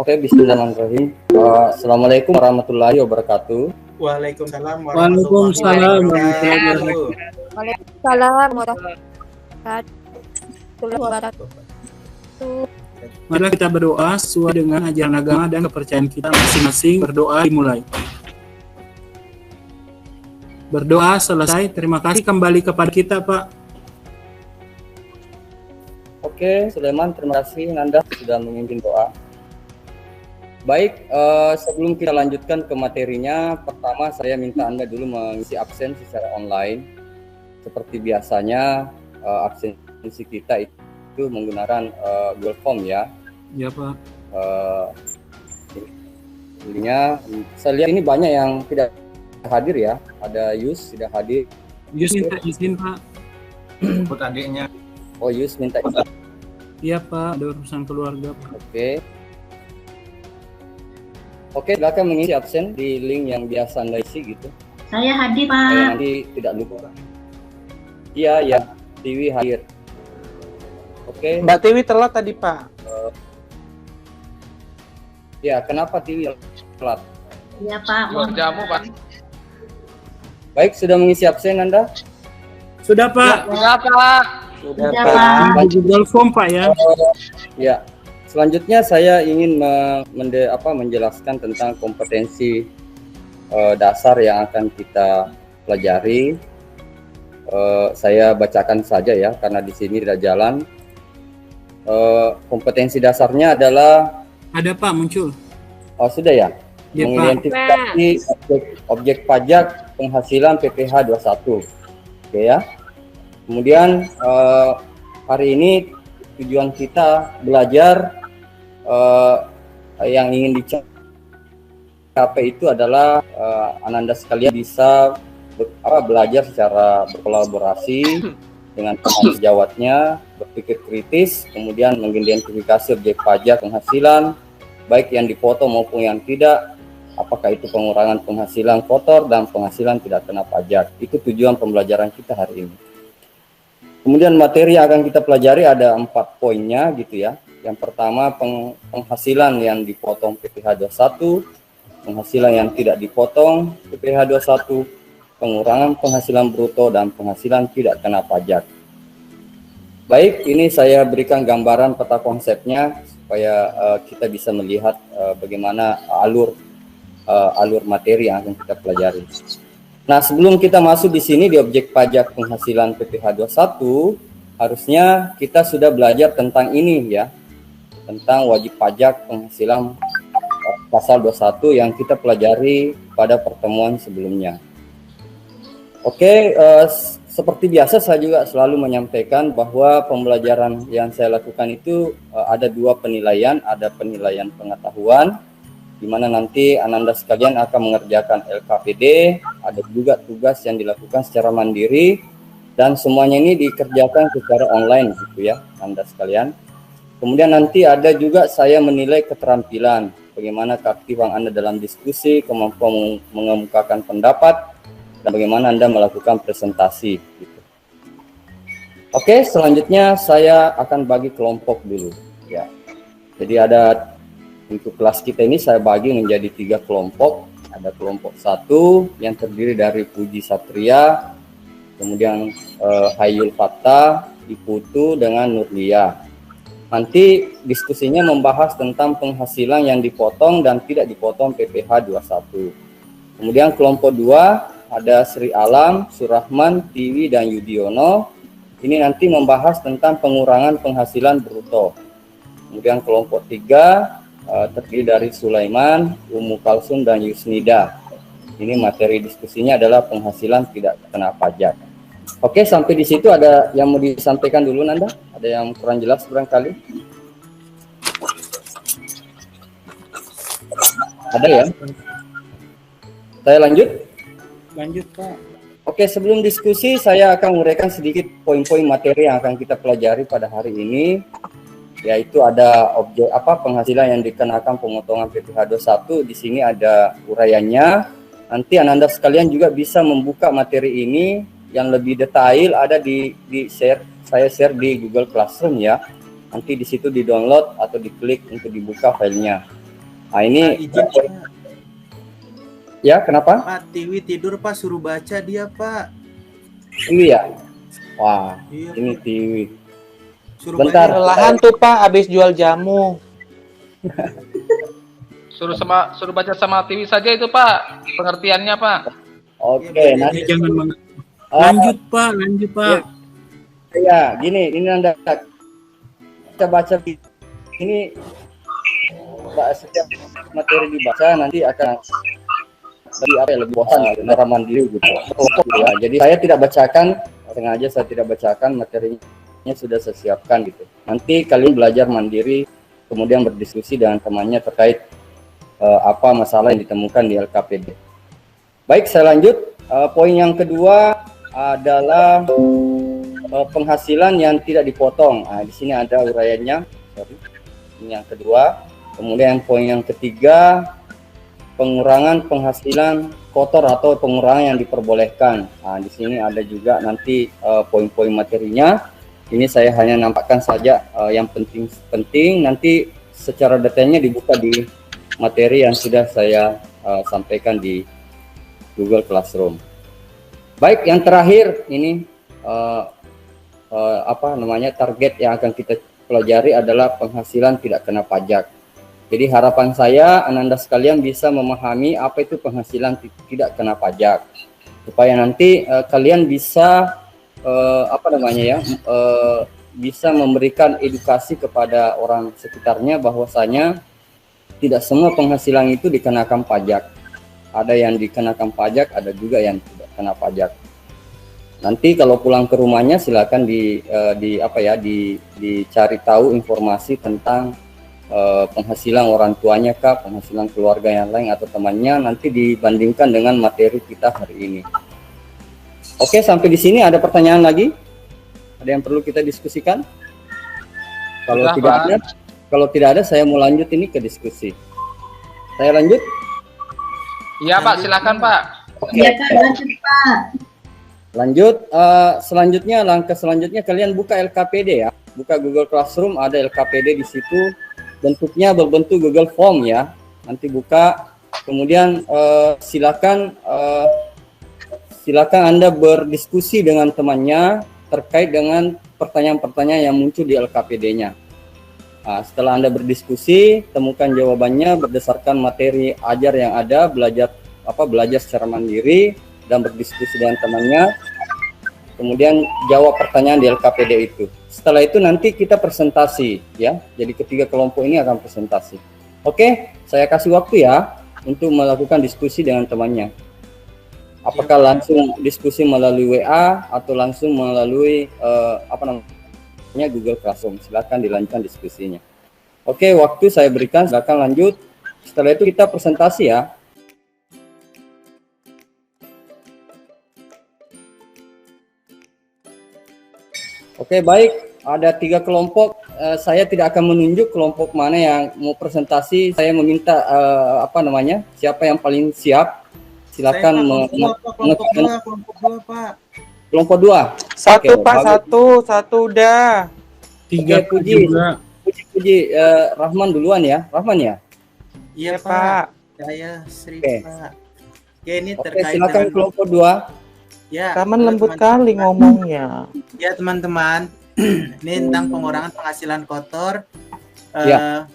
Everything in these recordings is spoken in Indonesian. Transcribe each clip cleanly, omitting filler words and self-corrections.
Oke, bismillahirrahmanirrahim. Assalamualaikum warahmatullahi wabarakatuh. Waalaikumsalam Waalaikumsalam warahmatullahi warahmatullahi wabarakatuh. Waalaikumsalam warahmatullahi wabarakatuh. Marilah kita berdoa sesuai dengan ajaran agama dan kepercayaan kita masing-masing. Berdoa dimulai. Berdoa selesai. Terima kasih kembali kepada kita, Pak. Oke, Sulaiman, terima kasih Nanda sudah memimpin doa. Baik, sebelum kita lanjutkan ke materinya, pertama saya minta Anda dulu mengisi absen secara online. Seperti biasanya, absensi kita itu menggunakan Google Form ya. Ya, Pak. Saya lihat ini banyak yang tidak hadir ya. Ada Yus tidak hadir. Yus minta izin, Pak. Jemput adiknya. Oh, Yus minta izin. Iya, Pak. Ada urusan keluarga, Pak. Oke, silakan mengisi absen di link yang biasa Anda isi gitu. Saya hadir, Pak. Nanti tidak lupa. Iya, Tiwi hadir. Oke. Mbak Tiwi telat tadi, Pak. Ya, kenapa Tiwi telat? Iya, Pak. Luar jamu, Pak. Baik, sudah mengisi absen Anda? Sudah, Pak. Sudah, Pak. Sudah, Sudah, Pak. Pak. Google Form, Pak ya. Ya. Selanjutnya saya ingin menjelaskan tentang kompetensi dasar yang akan kita pelajari. Saya bacakan saja ya, karena di sini tidak jalan. Kompetensi dasarnya adalah Ada, Pak, muncul. Oh, sudah ya? Ya, Pak. Mengidentifikasi objek pajak penghasilan PPh 21. Oke ya. Kemudian hari ini tujuan kita belajar yang ingin dicapai itu adalah Ananda sekalian bisa belajar secara berkolaborasi dengan teman sejawatnya, berpikir kritis, kemudian mengidentifikasi objek pajak penghasilan, baik yang dipotong maupun yang tidak, apakah itu pengurangan penghasilan kotor dan penghasilan tidak kena pajak. Itu tujuan pembelajaran kita hari ini. Kemudian materi yang akan kita pelajari ada 4 poinnya gitu ya. Yang pertama penghasilan yang dipotong PPh 21, penghasilan yang tidak dipotong PPh 21, pengurangan penghasilan bruto dan penghasilan tidak kena pajak. Baik, ini saya berikan gambaran peta konsepnya supaya kita bisa melihat bagaimana alur materi yang akan kita pelajari. Nah, sebelum kita masuk di sini di objek pajak penghasilan PPh 21, harusnya kita sudah belajar tentang ini ya, tentang wajib pajak penghasilan pasal 21 yang kita pelajari pada pertemuan sebelumnya. Oke, seperti biasa saya juga selalu menyampaikan bahwa pembelajaran yang saya lakukan itu ada 2 penilaian, ada penilaian pengetahuan, di mana nanti Ananda sekalian akan mengerjakan LKPD, ada juga tugas yang dilakukan secara mandiri, dan semuanya ini dikerjakan secara online gitu ya, Anda sekalian. Kemudian nanti ada juga saya menilai keterampilan, bagaimana keaktifan Anda dalam diskusi, kemampuan mengemukakan pendapat, dan bagaimana Anda melakukan presentasi gitu. Oke, selanjutnya saya akan bagi kelompok dulu ya. Jadi ada untuk kelas kita ini saya bagi menjadi 3 kelompok. Ada kelompok 1 yang terdiri dari Puji Satria, kemudian Hayul Fattah, Iputu dengan Nurlia. Nanti diskusinya membahas tentang penghasilan yang dipotong dan tidak dipotong PPh 21. Kemudian kelompok 2 ada Sri Alam, Surahman, Tiwi dan Yudiono. Ini nanti membahas tentang pengurangan penghasilan bruto. Kemudian kelompok 3 terdiri dari Sulaiman, Ummu Kalsum dan Yusnida. Ini materi diskusinya adalah penghasilan tidak kena pajak. Oke, sampai di situ ada yang mau disampaikan dulu Nanda? Ada yang kurang jelas barangkali? Ada ya? Saya lanjut? Lanjut, Pak. Oke, sebelum diskusi saya akan menguraikan sedikit poin-poin materi yang akan kita pelajari pada hari ini, yaitu ada objek penghasilan yang dikenakan pemotongan PPh 21. Di sini ada uraiannya. Nanti Ananda sekalian juga bisa membuka materi ini yang lebih detail, ada di share, saya share di Google Classroom ya. Nanti di situ di-download atau diklik untuk dibuka filenya. Nah, ini Izin Pak. ya kenapa? Pak, Tiwi tidur Pak, suruh baca dia Pak. Tiwi ya? Wah, Iya, ini Pak. Tiwi. Suruh Bentar. baca. Kelelahan tuh Pak, habis jual jamu. Suruh baca sama TV saja itu Pak, pengertiannya Pak. Oke, Iya, nanti Jangan lanjut Pak, lanjut Pak. ya gini, ini Anda kita baca ini setiap materi dibaca nanti akan lebih bosan secara mandiri gitu. Ya. Jadi saya tidak bacakan, sengaja saya tidak bacakan, materinya sudah saya siapkan gitu. Nanti kalian belajar mandiri, kemudian berdiskusi dengan temannya terkait apa masalah yang ditemukan di LKPD. Baik, saya lanjut. Poin yang kedua adalah penghasilan yang tidak dipotong. Di sini ada uraiannya. Sorry. Ini yang kedua. Kemudian poin yang ketiga, pengurangan penghasilan kotor atau pengurangan yang diperbolehkan. Di sini ada juga nanti poin-poin materinya. Ini saya hanya nampakkan saja yang penting. Nanti secara detailnya dibuka di materi yang sudah saya sampaikan di Google Classroom. Baik, yang terakhir ini target yang akan kita pelajari adalah penghasilan tidak kena pajak. Jadi harapan saya Ananda sekalian bisa memahami apa itu penghasilan tidak kena pajak, supaya nanti kalian bisa bisa memberikan edukasi kepada orang sekitarnya bahwasanya tidak semua penghasilan itu dikenakan pajak. Ada yang dikenakan pajak, ada juga yang tidak kena pajak. Nanti kalau pulang ke rumahnya silakan dicari tahu informasi tentang penghasilan orang tuanya kah, penghasilan keluarga yang lain atau temannya, nanti dibandingkan dengan materi kita hari ini. Oke, sampai di sini ada pertanyaan lagi? Ada yang perlu kita diskusikan? Kalau tidak ada, saya mau lanjut ini ke diskusi. Saya lanjut? Iya Pak, silakan Pak. Oke. Iya Pak, lanjut Pak. Lanjut, langkah selanjutnya kalian buka LKPD ya. Buka Google Classroom, ada LKPD di situ. Bentuknya berbentuk Google Form ya. Nanti buka, kemudian silakan Anda berdiskusi dengan temannya terkait dengan pertanyaan-pertanyaan yang muncul di LKPD-nya. Setelah Anda berdiskusi, temukan jawabannya berdasarkan materi ajar yang ada, belajar secara mandiri dan berdiskusi dengan temannya. Kemudian jawab pertanyaan di LKPD itu. Setelah itu nanti kita presentasi ya. Jadi ketiga kelompok ini akan presentasi. Oke, saya kasih waktu ya untuk melakukan diskusi dengan temannya. Apakah langsung diskusi melalui WA atau langsung melalui Google Classroom. Silakan dilanjutkan diskusinya. Oke, waktu saya berikan, silakan lanjut. Setelah itu kita presentasi ya. Oke, baik. Ada 3 kelompok. Saya tidak akan menunjuk kelompok mana yang mau presentasi. Saya meminta siapa yang paling siap. Silakan kelompok dua Pak. Kelompok 2. Satu Oke, Pak, bagus. satu udah. 3 Oke, juga. Puji, Rahman duluan ya. Rahman ya. Iya Ya, Pak. Pak. Saya Sri Oke. Pak. Oke, ini Oke, terkait silakan dengan kelompok 2. ya. Taman halo, lembut teman-teman. kali ngomongnya. Ya teman-teman, ini tentang pengurangan penghasilan kotor. Ya.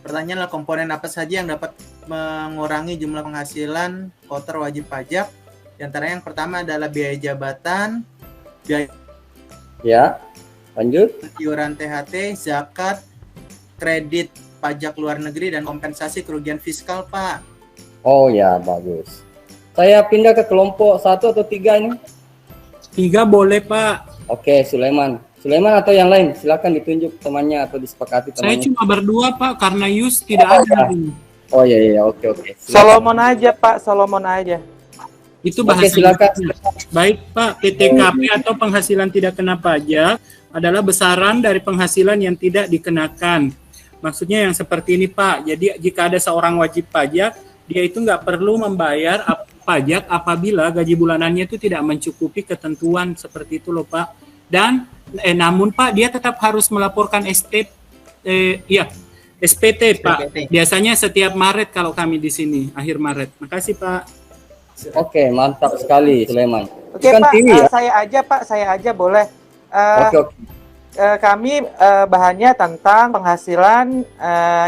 Pertanyaan adalah komponen apa saja yang dapat mengurangi jumlah penghasilan kotor wajib pajak. Di antara yang pertama adalah biaya jabatan, biaya Ya. Lanjut. iuran THT, zakat, kredit pajak luar negeri, dan kompensasi kerugian fiskal, Pak. Oh ya, bagus. Saya pindah ke kelompok 1 atau 3 ini. 3 boleh Pak. Oke, Sulaiman atau yang lain, silakan ditunjuk temannya atau disepakati Saya temannya. cuma berdua Pak karena Yus tidak ada. Oh iya, oke. Silakan. Solomon aja Pak, Solomon aja. Itu Oke, bahasa silakan. Baik Pak, PTKP atau penghasilan tidak kena pajak adalah besaran dari penghasilan yang tidak dikenakan. Maksudnya yang seperti ini Pak. Jadi jika ada seorang wajib pajak, dia itu nggak perlu membayar pajak apabila gaji bulanannya itu tidak mencukupi ketentuan seperti itu loh Pak. Dan namun Pak, dia tetap harus melaporkan STP SPT, Pak. SPT. Biasanya setiap Maret kalau kami di sini, akhir Maret. Makasih, Pak. Oke, mantap sekali, Sulaiman. Oke Bukan Pak, TV ya? saya aja Pak, saya aja boleh. Oke, oke. Kami bahannya tentang penghasilan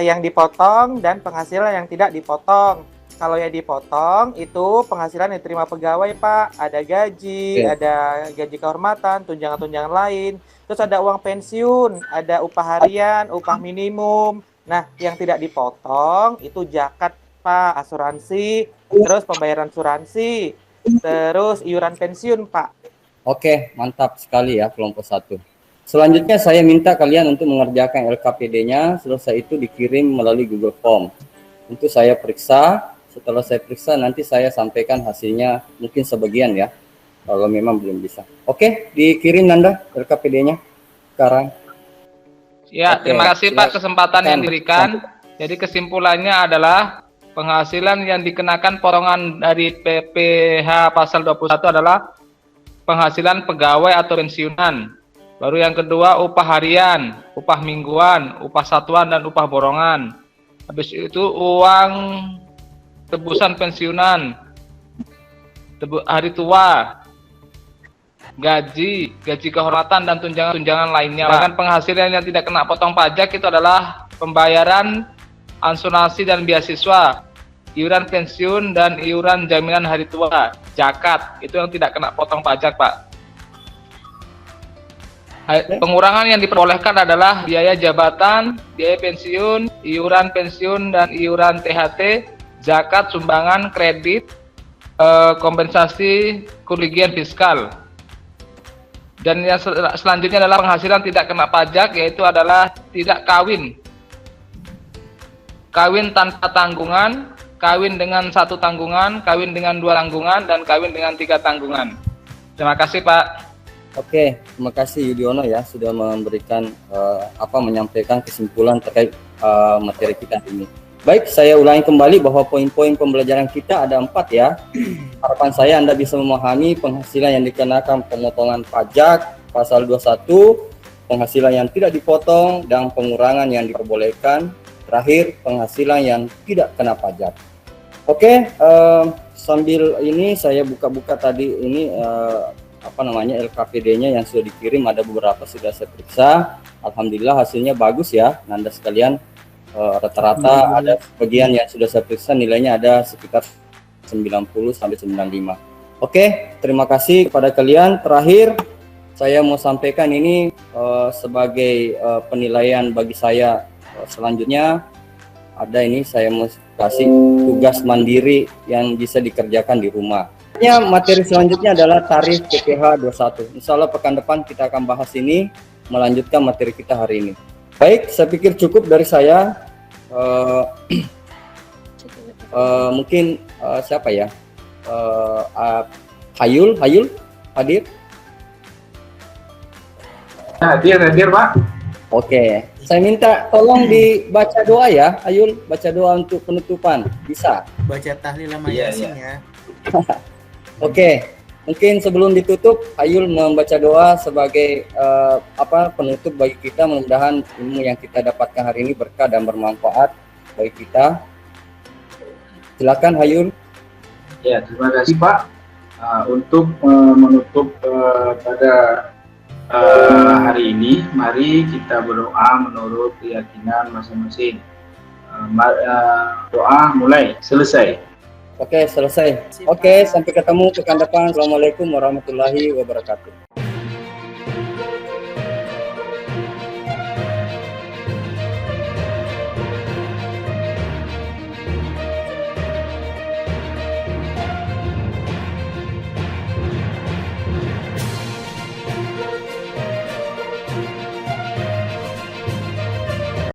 yang dipotong dan penghasilan yang tidak dipotong. Kalau yang dipotong itu penghasilan yang diterima pegawai Pak, ada gaji, Oke. ada gaji kehormatan, tunjangan-tunjangan lain, terus ada uang pensiun, ada upah harian, upah minimum. Nah, yang tidak dipotong itu zakat Pak, asuransi, terus pembayaran asuransi, terus iuran pensiun Pak. Oke, mantap sekali ya kelompok 1. Selanjutnya saya minta kalian untuk mengerjakan LKPD-nya, selesai itu dikirim melalui Google Form. Untuk saya periksa, setelah saya periksa nanti saya sampaikan hasilnya mungkin sebagian ya, kalau memang belum bisa. Oke, dikirim Nanda LKPD-nya sekarang. Ya, Oke, terima kasih Pak silakan. kesempatan yang diberikan. Jadi kesimpulannya adalah penghasilan yang dikenakan potongan dari PPh pasal 21 adalah penghasilan pegawai atau pensiunan. Baru yang kedua upah harian, upah mingguan, upah satuan dan upah borongan. Habis itu uang tebusan pensiunan, hari tua, gaji kehormatan dan tunjangan lainnya. Bahkan penghasilan yang tidak kena potong pajak itu adalah pembayaran asuransi dan beasiswa, iuran pensiun dan iuran jaminan hari tua, zakat, itu yang tidak kena potong pajak, Pak. Pengurangan yang diperbolehkan adalah biaya jabatan, biaya pensiun, iuran pensiun dan iuran THT, zakat, sumbangan, kredit, kompensasi kerugian fiskal. Dan yang selanjutnya adalah penghasilan tidak kena pajak, yaitu adalah tidak kawin, kawin tanpa tanggungan, kawin dengan 1 tanggungan, kawin dengan 2 tanggungan, dan kawin dengan 3 tanggungan. Terima kasih Pak. Oke, terima kasih Yudhoyono ya sudah memberikan menyampaikan kesimpulan terkait materi kita ini. Baik, saya ulangi kembali bahwa poin-poin pembelajaran kita ada 4 ya. Harapan saya Anda bisa memahami penghasilan yang dikenakan pemotongan pajak pasal 21, penghasilan yang tidak dipotong dan pengurangan yang diperbolehkan. Terakhir, penghasilan yang tidak kena pajak. Oke, sambil ini saya buka-buka tadi ini LKPD-nya yang sudah dikirim, ada beberapa sudah saya periksa. Alhamdulillah hasilnya bagus ya, Nanda sekalian. Rata-rata ada sebagian yang sudah saya periksa nilainya ada sekitar 90 sampai 95. Oke, terima kasih kepada kalian. Terakhir saya mau sampaikan ini sebagai penilaian bagi saya selanjutnya. Ada ini saya mau kasih tugas mandiri yang bisa dikerjakan di rumah. Materi selanjutnya adalah tarif PPh 21. Insya Allah pekan depan kita akan bahas ini, melanjutkan materi kita hari ini. Baik, saya pikir cukup dari saya. Mungkin siapa ya? Hayul hadir? Hadir Pak. Oke, saya minta tolong dibaca doa ya, Hayul, baca doa untuk penutupan. Bisa? Baca tahlil sama yasin ya. Oke, mungkin sebelum ditutup, Hayul membaca doa sebagai penutup bagi kita. Mudah-mudahan ilmu yang kita dapatkan hari ini berkah dan bermanfaat bagi kita. Silakan Hayul. Ya, terima kasih Pak. Untuk menutup pada hari ini, mari kita berdoa menurut keyakinan masing-masing. Doa mulai, selesai. Oke, selesai. Oke, sampai ketemu pekan depan. Assalamualaikum warahmatullahi wabarakatuh.